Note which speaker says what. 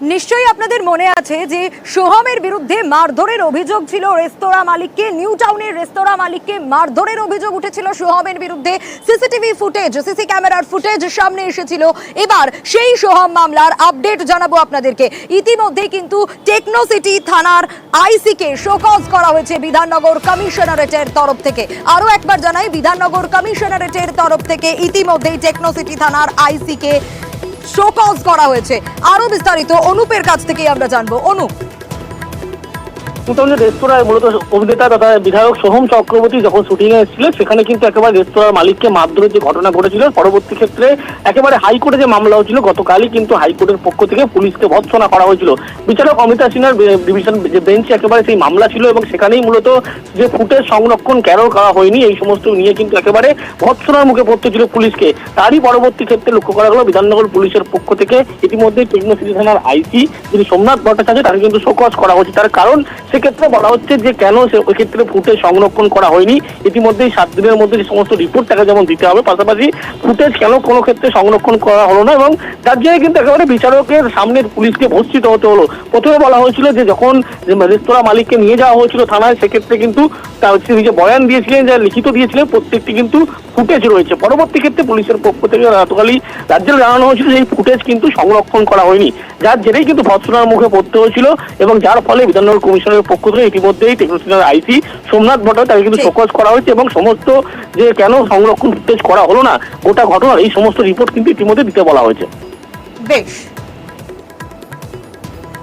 Speaker 1: নিশ্চয়ই আপনাদের মনে আছে যে সোহমের বিরুদ্ধে মারধরের অভিযোগ ছিল রেস্তোরাঁ মালিককে, নিউ টাউনের রেস্তোরাঁ মালিককে মারধরের অভিযোগ উঠেছিল সোহমের বিরুদ্ধে। সিসিটিভি ফুটেজ, সিসি ক্যামেরার ফুটেজ সামনে এসেছিল। এবার সেই সোহম মামলার আপডেট জানাবো আপনাদেরকে। ইতিমধ্যে কিন্তু টেকনোসিটি থানার আইসিকে শোকজ করা হয়েছে বিধাননগর কমিশনারেটের তরফ থেকে। আরো একবার জানাই, বিধাননগর কমিশনারেটের তরফ থেকে ইতিমধ্যেই টেকনোসিটি থানার আইসিকে শোকজ করা হয়েছে। আরো বিস্তারিত অনুপের কাছ থেকে আমরা জানবো। অনুপ,
Speaker 2: রেস্তোরাঁয় মূলত অভিনেতা তথা বিধায়ক সোহম চক্রবর্তী যখন শুটিং এ এসেছিল সেখানে কিন্তু একেবারে রেস্তোরাঁর মালিককে মারধরের যে ঘটনা ঘটেছিল, পরবর্তী ক্ষেত্রে একেবারে হাইকোর্টে যে মামলা হয়েছিল গতকালই কিন্তু হাইকোর্টের পক্ষ থেকে পুলিশকে ভৎসনা করা হয়েছিল। বিচারক অমিতা সিনহার ডিভিশন যে বেঞ্চে একেবারে সেই মামলা ছিল এবং সেখানেই মূলত যে ফুটেজ সংরক্ষণ কেন করা হয়নি এই সমস্ত নিয়ে কিন্তু একেবারে ভৎসনার মুখে পড়তে ছিল পুলিশকে। তারই পরবর্তী ক্ষেত্রে লক্ষ্য করা গেল বিধাননগর পুলিশের পক্ষ থেকে ইতিমধ্যে টেকনোসিটি থানার আইসি যিনি সোমনাথ ভট্টাচার্য তাকে কিন্তু শোকজ করা হয়েছে। তার কারণ সেক্ষেত্রে বলা হচ্ছে যে কেন ওই ক্ষেত্রে ফুটেজ সংরক্ষণ করা হয়নি। ইতিমধ্যেই 7 দিনের মধ্যে যে সমস্ত রিপোর্ট তাকে যেমন দিতে হবে, পাশাপাশি ফুটেজ কেন কোনো ক্ষেত্রে সংরক্ষণ করা হলো না এবং তার জন্য কিন্তু একেবারে বিচারকের সামনে পুলিশকে ভর্সিত হতে হলো। প্রথমে বলা হয়েছিল যে যখন রেস্তোরাঁ মালিককে নিয়ে যাওয়া হয়েছিল থানায়, সেক্ষেত্রে কিন্তু তিনি যে বয়ান দিয়েছিলেন, যা লিখিত দিয়েছিলেন প্রত্যেকটি কিন্তু ফুটেজ রয়েছে। পরবর্তী ক্ষেত্রে পুলিশের পক্ষ থেকে গতকালই রাজ্যের জানানো হয়েছিল যে এই ফুটেজ কিন্তু সংরক্ষণ করা হয়নি, যার জেরেই কিন্তু ভৎসনার মুখে পড়তে হয়েছিল এবং যার ফলে বিধাননগর কমিশনের পক্ষ থেকে ইতিমধ্যেই টেকনোসিটির আইসি সোমনাথ ভট্টাচার্য তাকে কিন্তু শোকজ করা হয়েছে এবং সমস্ত যে কেন সংরক্ষণ ফুটেজ করা হলো না গোটা ঘটনার এই সমস্ত রিপোর্ট কিন্তু ইতিমধ্যে দিতে বলা হয়েছে।
Speaker 1: বেশ।